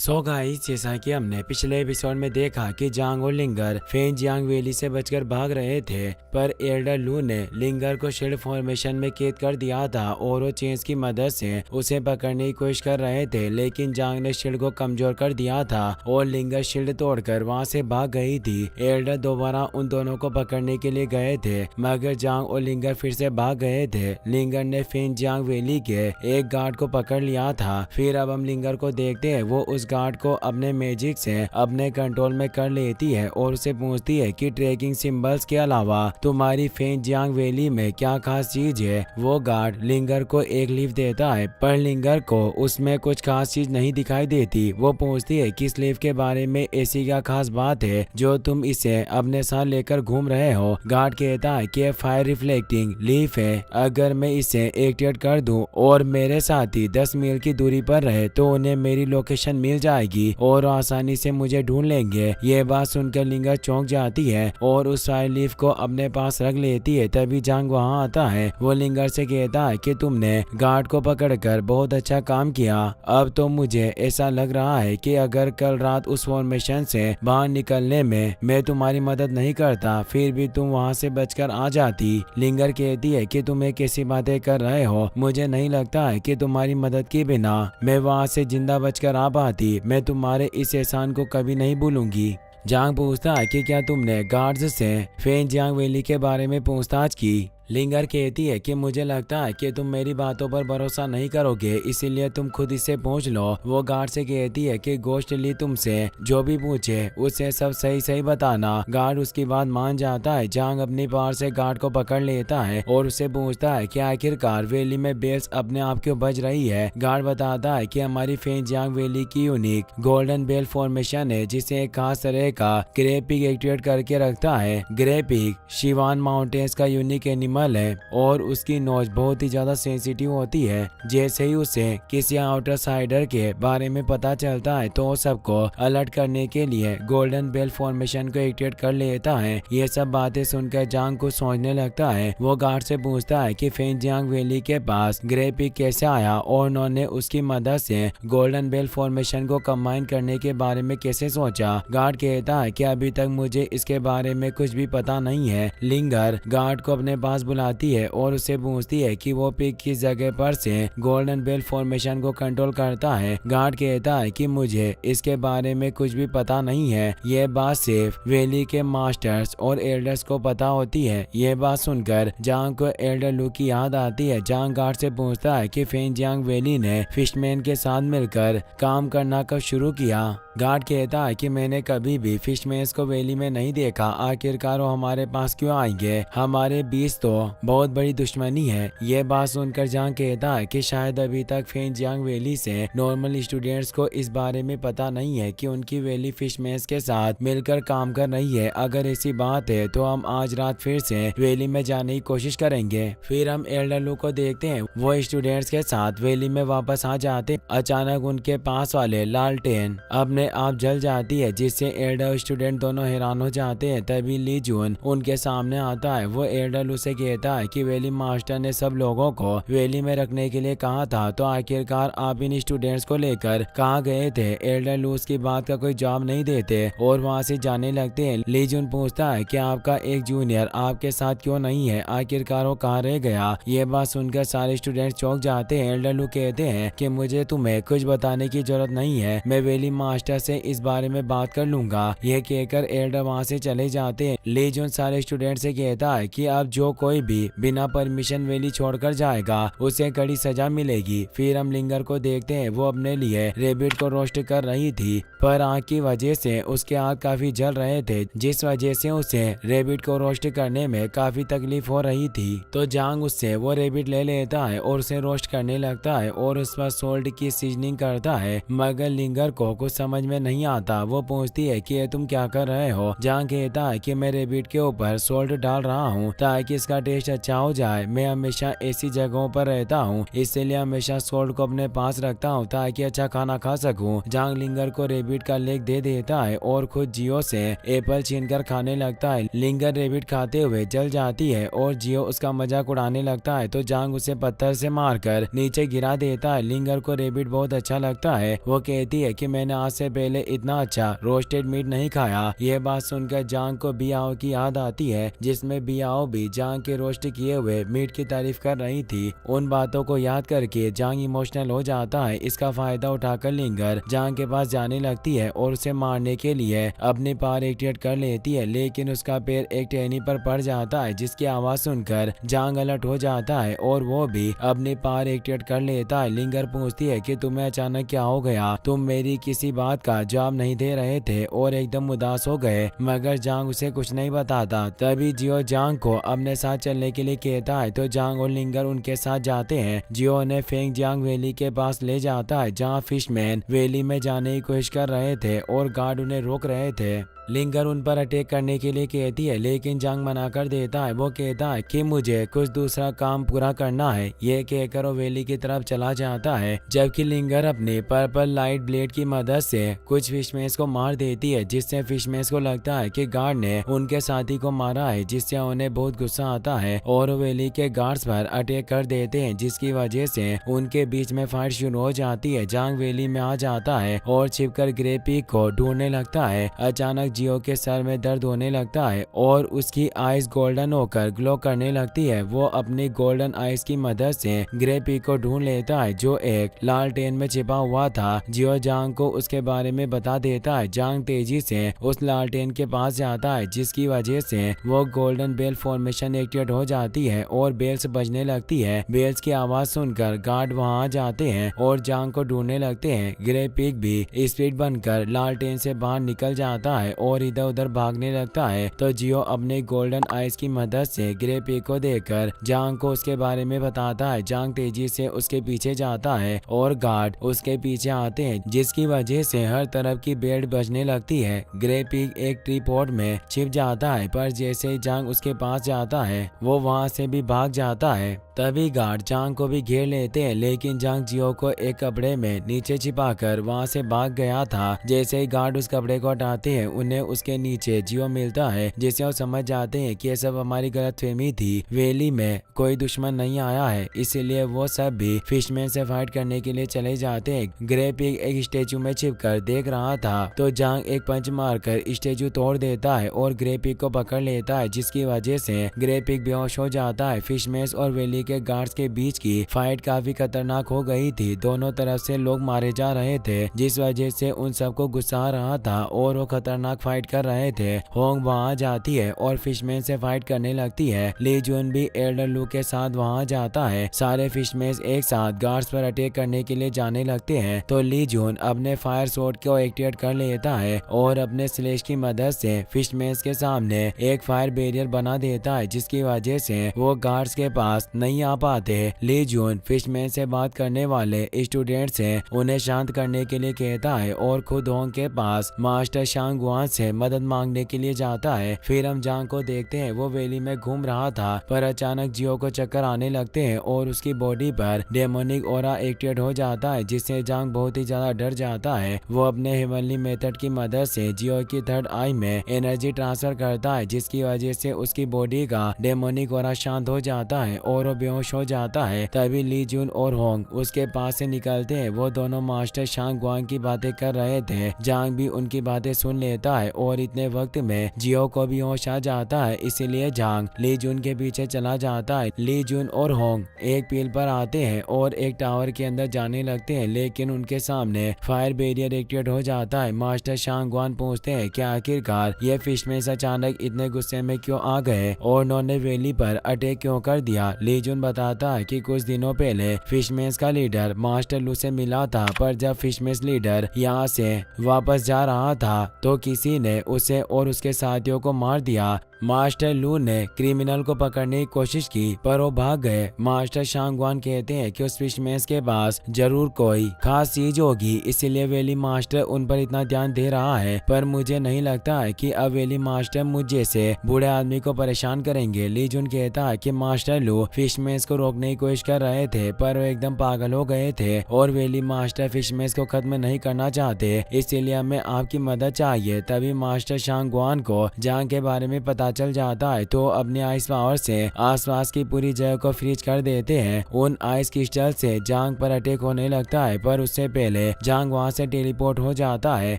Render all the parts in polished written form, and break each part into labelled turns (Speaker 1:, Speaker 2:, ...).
Speaker 1: So guys, जैसा कि हमने पिछले एपिसोड में देखा कि जांग और लिंगर फेन जियांग वैली से बचकर भाग रहे थे, पर एल्डर लू ने लिंगर को शील्ड फॉर्मेशन में कैद कर दिया था और वो चेंज की मदद से उसे पकड़ने की कोशिश कर रहे थे। लेकिन जांग ने शील्ड को कमजोर कर दिया था और लिंगर शील्ड तोड़कर वहां से भाग गई थी। एल्डर दोबारा उन दोनों को पकड़ने के लिए गए थे, मगर जांग और लिंगर फिर से भाग गए थे। लिंगर ने फेन जियांग वैली के एक गार्ड को पकड़ लिया था। फिर अब हम लिंगर को देखते हैं, वो उस गार्ड को अपने मैजिक से अपने कंट्रोल में कर लेती है और उसे पूछती है कि ट्रैकिंग सिंबल्स के अलावा तुम्हारी फेन जियांग वैली में क्या खास चीज है। वो गार्ड लिंगर को एक लीफ देता है, पर लिंगर को उसमें कुछ खास चीज नहीं दिखाई देती। वो पूछती है कि इस लीफ के बारे में ऐसी क्या खास बात है जो तुम इसे अपने साथ लेकर घूम रहे हो। गार्ड कहता है कि फायर रिफ्लेक्टिंग लीफ है, अगर मैं इसे एक्टिवेट कर दूं और मेरे साथी 10 मील की दूरी पर रहे तो उन्हें मेरी लोकेशन मिल जाएगी और आसानी से मुझे ढूंढ लेंगे। ये बात सुनकर लिंगर चौंक जाती है और उस फायर लीफ को अपने पास रख लेती है। तभी जांग वहां आता है। वो लिंगर से कहता है कि तुमने गार्ड को पकड़कर बहुत अच्छा काम किया। अब तो मुझे ऐसा लग रहा है कि अगर कल रात उस फॉर्मेशन से बाहर निकलने में मैं तुम्हारी मदद नहीं करता, फिर भी तुम वहां से बचकर आ जाती। लिंगर कहती है कि तुम कैसी बातें कर रहे हो, मुझे नहीं लगता है कि तुम्हारी मदद के बिना मैं वहां से जिंदा बचकर आ पाती। मैं तुम्हारे इस एहसान को कभी नहीं भूलूंगी। जांग पूछता है कि क्या तुमने गार्ड्स से फेन जियांग वैली के बारे में पूछताछ की। लिंगर कहती है कि मुझे लगता है कि तुम मेरी बातों पर भरोसा नहीं करोगे, इसीलिए तुम खुद इससे पूछ लो। वो गार्ड से कहती है कि गोश्त ली तुमसे जो भी पूछे उसे सब सही सही बताना। गार्ड उसकी बात मान जाता है। जांग अपनी पावर से गार्ड को पकड़ लेता है और उससे पूछता है कि आखिरकार वैली में बेल्स अपने आप क्यों बज रही है। गार्ड बताता है कि हमारी फेन जियांग वैली की यूनिक गोल्डन बेल फॉर्मेशन है, जिसे एक खास तरह का ग्रे पिग एक्टिवेट करके रखता है। ग्रे पिग शिवान माउंटेन्स का यूनिक एनिमल है और उसकी नोज बहुत ही ज्यादा सेंसिटिव होती है। जैसे ही उसे किसी आउटसाइडर के बारे में पता चलता है तो सबको अलर्ट करने के लिए गोल्डन बेल फॉर्मेशन को एक्टिवेट कर लेता है। ये सब बातें सुनकर जांग को सोचने लगता है। वो गार्ड से पूछता है कि फेन जियांग वैली के पास ग्रे पिग कैसे आया और उन्होंने उसकी मदद से गोल्डन बेल फॉर्मेशन को कंबाइन करने के बारे में कैसे सोचा। गार्ड कहता है कि अभी तक मुझे इसके बारे में कुछ भी पता नहीं है। लिंगर गार्ड को अपने पास बुलाती है और उससे पूछती है कि वो पिग किस जगह पर से गोल्डन बेल फॉर्मेशन को कंट्रोल करता है। गार्ड कहता है कि मुझे इसके बारे में कुछ भी पता नहीं है, ये बात सिर्फ वैली के मास्टर्स और एल्डर्स को पता होती है। ये बात सुनकर जांग को एल्डर लू की याद आती है। जांग गार्ड से पूछता है कि फेन जियांग वैली ने फिशमैन के साथ मिलकर काम करना कब शुरू किया। गार्ड कहता है कि मैंने कभी भी फिशमैन्स को वैली में नहीं देखा, आखिरकार वो हमारे पास क्यों आएंगे, हमारे बीच तो बहुत बड़ी दुश्मनी है। ये बात सुनकर जांग कहता है कि शायद अभी तक फेन जियांग वैली से नॉर्मल स्टूडेंट्स को इस बारे में पता नहीं है कि उनकी वैली फिशमैन्स के साथ मिलकर काम कर रही है। अगर ऐसी बात है तो हम आज रात फिर से वैली में जाने की कोशिश करेंगे। फिर हम एल्डर लू को देखते हैं, वो स्टूडेंट्स के साथ वैली में वापस आ जाते। अचानक उनके पास वाले लालटेन अपने आप जल जाती है, जिससे एल्डर स्टूडेंट दोनों हैरान हो जाते हैं। तभी ली जून उनके सामने आता है। वो एल्डर लू से कहता है कि वैली मास्टर ने सब लोगों को वैली में रखने के लिए कहा था, तो आखिरकार आप इन स्टूडेंट्स को लेकर कहाँ गए थे। एल्डर लू उसकी बात का कोई जवाब नहीं देते और वहाँ से जाने लगते हैं। ली जून पूछता है कि आपका एक जूनियर आपके साथ क्यों नहीं है, आखिरकार वो कहाँ रह गया। ये बात सुनकर सारे स्टूडेंट चौंक जाते हैं। एल्डर लू कहते हैं कि मुझे तुम्हें कुछ बताने की जरूरत नहीं है, मैं वैली मास्टर से इस बारे में बात कर लूंगा। यह कहकर एल्डर वहाँ से चले जाते हैं। ली जून सारे स्टूडेंट से कहता है कि अब जो कोई भी बिना परमिशन वैली छोड़कर जाएगा उसे कड़ी सजा मिलेगी। फिर हम लिंगर को देखते हैं, वो अपने लिए रेबिट को रोस्ट कर रही थी, पर आग की वजह से उसके आग काफी जल रहे थे, जिस वजह से उसे रेबिट को रोस्ट करने में काफी तकलीफ हो रही थी। तो जांग उससे वो रेबिट ले लेता है और उसे रोस्ट करने लगता है और उस पर सोल्ट की सीजनिंग करता है, मगर लिंगर को कुछ समझ में नहीं आता। वो पूछती है कि तुम क्या कर रहे हो। जांग कहता है कि मैं रेबिट के ऊपर सोल्ट डाल रहा हूँ ताकि इसका टेस्ट अच्छा हो जाए। मैं हमेशा ऐसी जगहों पर रहता हूँ, इसलिए हमेशा सोल्ट को अपने पास रखता हूँ ताकि अच्छा खाना खा सकूँ। जांग लिंगर को रेबिट का लेग दे देता है और खुद जियो से एप्पल छीनकर खाने लगता है। लिंगर रेबिट खाते हुए जल जाती है और जियो उसका मजाक उड़ाने लगता है तो जांग उसे पत्थर से मारकर नीचे गिरा देता है। लिंगर को रेबिट बहुत अच्छा लगता है। वो कहती है कि मैंने आज से पहले इतना अच्छा रोस्टेड मीट नहीं खाया। यह बात सुनकर जांग को बियाओ की याद आती है, जिसमें बियाओ भी जांग के रोस्ट किए हुए मीट की तारीफ कर रही थी। उन बातों को याद करके जांग इमोशनल हो जाता है। इसका फायदा उठाकर लिंगर जांग के पास जाने लगती है और उसे मारने के लिए अपने पावर एक्टिवेट कर लेती है, लेकिन उसका पैर एक टहनी पर पड़ जाता है, जिसकी आवाज सुनकर जांग अलर्ट हो जाता है और वो भी अपनी पावर एक्टिवेट कर लेता है। लिंगर पूछती है कि तुम्हें अचानक क्या हो गया, तुम मेरी किसी बात का जवाब नहीं दे रहे थे और एकदम उदास हो गए, मगर जांग उसे कुछ नहीं बताता। तभी जियो जांग को अपने साथ चलने के लिए कहता है तो जांग और लिंगर उनके साथ जाते हैं। जियो ने फेंग जियांग वैली के पास ले जाता है, जहाँ फिशमैन वैली में जाने की कोशिश कर रहे थे और गार्ड उन्हें रोक रहे थे। लिंगर उन पर अटैक करने के लिए कहती है, लेकिन जांग मना कर देता है। वो कहता है कि मुझे कुछ दूसरा काम पूरा करना है। ये कहकर वो वैली की तरफ चला जाता है, जबकि लिंगर अपनी पर्पल लाइट ब्लेड की मदद से कुछ फिशमैन्स को मार देती है, जिससे फिशमैन्स को लगता है कि गार्ड ने उनके साथी को मारा है, जिससे उन्हें बहुत गुस्सा आता है और वैली के गार्ड्स पर अटैक कर देते हैं, जिसकी वजह से उनके बीच में फाइट शुरू हो जाती है। जांग वैली में आ जाता है और छिपकर ग्रे पीक को ढूंढने लगता है। अचानक जियो के सर में दर्द होने लगता है और उसकी आईज गोल्डन होकर ग्लो करने लगती है। वो अपनी गोल्डन आईज की मदद से ग्रे पीक को ढूंढ लेता है, जो एक लालटेन में छिपा हुआ था। जियो जांग को उसके बारे में बता देता है। जांग तेजी से उस लालटेन के पास जाता है, जिसकी वजह से वो गोल्डन बेल फॉर्मेशन एक्टिवेट हो जाती है और बेल्स बजने लगती है। बेल्स की आवाज सुनकर गार्ड वहां आ जाते हैं और जांग को ढूंढने लगते हैं। ग्रे पीक भी स्पीड बनकर लालटेन से बाहर निकल जाता है और इधर उधर भागने लगता है तो जियो अपने गोल्डन आइज की मदद से ग्रे पीक को देखकर जांग को उसके बारे में बताता है। जांग तेजी से उसके पीछे जाता है और गार्ड उसके पीछे आते हैं, जिसकी वजह से हर तरफ की बेल्ट बजने लगती है। ग्रे पीक एक ट्री पॉट में छिप जाता है, पर जैसे ही जांग उसके पास जाता है वो वहां से भी भाग जाता है। तभी गार्ड जांग को भी घेर लेते हैं, लेकिन जांग जियो को एक कपड़े में नीचे छिपाकर वहां से भाग गया था। जैसे ही गार्ड उस कपड़े को हटाते हैं उन्हें उसके नीचे जियो मिलता है, जिससे वो समझ जाते हैं कि ये सब हमारी गलतफहमी थी। वैली में कोई दुश्मन नहीं आया है, इसीलिए वो सब भी फिशमैन से फाइट करने के लिए चले जाते हैं। ग्रे पिग एक स्टेचू में छिपकर देख रहा था तो जांग एक पंच मारकर स्टेचू तोड़ देता है और ग्रे पिग को पकड़ लेता है, जिसकी वजह से ग्रे पिग बेहोश हो जाता है। फिशमैन और वैली के गार्ड्स के बीच की फाइट काफी खतरनाक हो गई थी। दोनों तरफ से लोग मारे जा रहे थे, जिस वजह से उन सबको गुस्सा आ रहा था और वो खतरनाक फाइट कर रहे थे। होंग वहां जाती है और फिशमैन से फाइट करने लगती है। ली जून भी एल्डर लू के साथ वहां जाता है। सारे फिशमैन एक साथ गार्ड्स पर अटैक करने के लिए जाने लगते हैं तो ली जून अपने फायर सोर्ड को एक्टिवेट कर लेता है और अपने स्लेश की मदद से फिशमैन के सामने एक फायर बैरियर बना देता है, जिसकी वजह से वो गार्ड्स के पास नहीं आ पाते। ली जून फिशमैन से बात करने वाले स्टूडेंट से उन्हें शांत करने के लिए कहता है और खुद होंग के पास मास्टर शांग वान से मदद मांगने के लिए जाता है। फिर हम जांग को देखते हैं, वो वैली में घूम रहा था पर अचानक जियो को चक्कर आने लगते हैं और उसकी बॉडी पर डेमोनिक ऑरा एक्टिवेट हो जाता है, जिससे जांग बहुत ही ज्यादा डर जाता है। वो अपने हेवनली मेथड की मदद से जियो की थर्ड आई में एनर्जी ट्रांसफर करता है, जिसकी वजह से उसकी बॉडी का डेमोनिक ऑरा शांत हो जाता है और वो बेहोश हो जाता है। तभी ली जून और होंग उसके पास से निकलते हैं। वो दोनों मास्टर शांग वांग की बातें कर रहे थे। जांग भी उनकी बातें सुन लेता है और इतने वक्त में जियो को भी होश आ जाता है, इसीलिए जांग ली जून के पीछे चला जाता है। ली जून और होंग एक पील पर आते हैं और एक टावर के अंदर जाने लगते हैं, लेकिन उनके सामने फायर बैरियर एक्टिवेट हो जाता है। मास्टर शांग वान पूछते हैं कि आखिरकार ये फिशमैन अचानक इतने गुस्से में क्यों आ गए और उन्होंने वैली पर अटैक क्यों कर दिया। ली जून बताता है कि कुछ दिनों पहले फिशमैन का लीडर मास्टर लू से मिला था, पर जब फिशमैन लीडर यहाँ से वापस जा रहा था तो किसी ने उसे और उसके साथियों को मार दिया। मास्टर लू ने क्रिमिनल को पकड़ने की कोशिश की पर वो भाग गए। मास्टर शांगवान कहते हैं कि उस फिशमैन के पास जरूर कोई खास चीज होगी, इसीलिए वेली मास्टर उन पर इतना ध्यान दे रहा है। पर मुझे नहीं लगता है कि अब वेली मास्टर मुझ जैसे बूढ़े आदमी को परेशान करेंगे। ली जुन कहता है कि मास्टर लू फिशमैन को रोकने की कोशिश कर रहे थे पर वो एकदम पागल हो गए थे और वेली मास्टर फिशमैन को खत्म नहीं करना चाहते, इसीलिए हमें आपकी मदद चाहिए। तभी मास्टर शांगवान को जांग के बारे में पता चल जाता है तो अपने आइस पावर से आसपास की पूरी जगह को फ्रीज कर देते हैं। उन आइस क्रिस्टल से जांग पर अटैक होने लगता है पर उससे पहले जांग वहां से टेलीपोर्ट हो जाता है।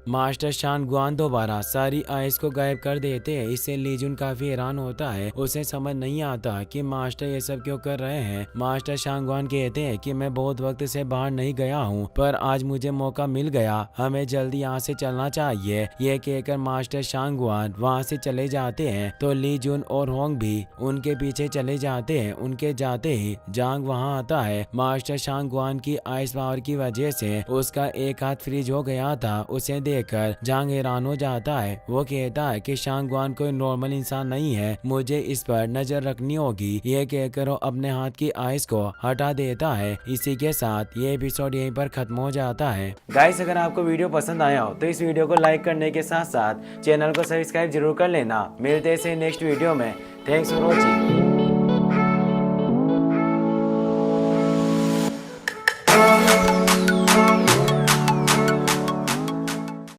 Speaker 1: मास्टर शांगवान दोबारा सारी आइस को गायब कर देते हैं। इससे लीजुन काफी हैरान होता है, उसे समझ नहीं आता कि मास्टर ये सब क्यों कर रहे हैं। मास्टर शांगवान कहते हैं कि मैं बहुत वक्त से बाहर नहीं गया हूँ पर आज मुझे मौका मिल गया, हमें जल्दी यहाँ से चलना चाहिए। ये कहकर मास्टर शांगवान वहाँ से चले जाते हैं तो ली जुन और होंग भी उनके पीछे चले जाते हैं। उनके जाते ही जांग वहाँ आता है। मास्टर शांगवान की आइस पावर की वजह से उसका एक हाथ फ्रीज हो गया था, उसे देखकर जांग हैरान हो जाता है। वो कहता है कि शांगवान कोई नॉर्मल इंसान नहीं है, मुझे इस पर नजर रखनी होगी। ये कहकर वो अपने हाथ की आइस को हटा देता है। इसी के साथ ये एपिसोड यहीं पर खत्म हो जाता है। गाइस, अगर आपको वीडियो पसंद आया हो तो इस वीडियो को लाइक करने के साथ साथ चैनल को सब्सक्राइब जरूर कर लेना। मिलते हैं नेक्स्ट वीडियो में। Thanks for watching.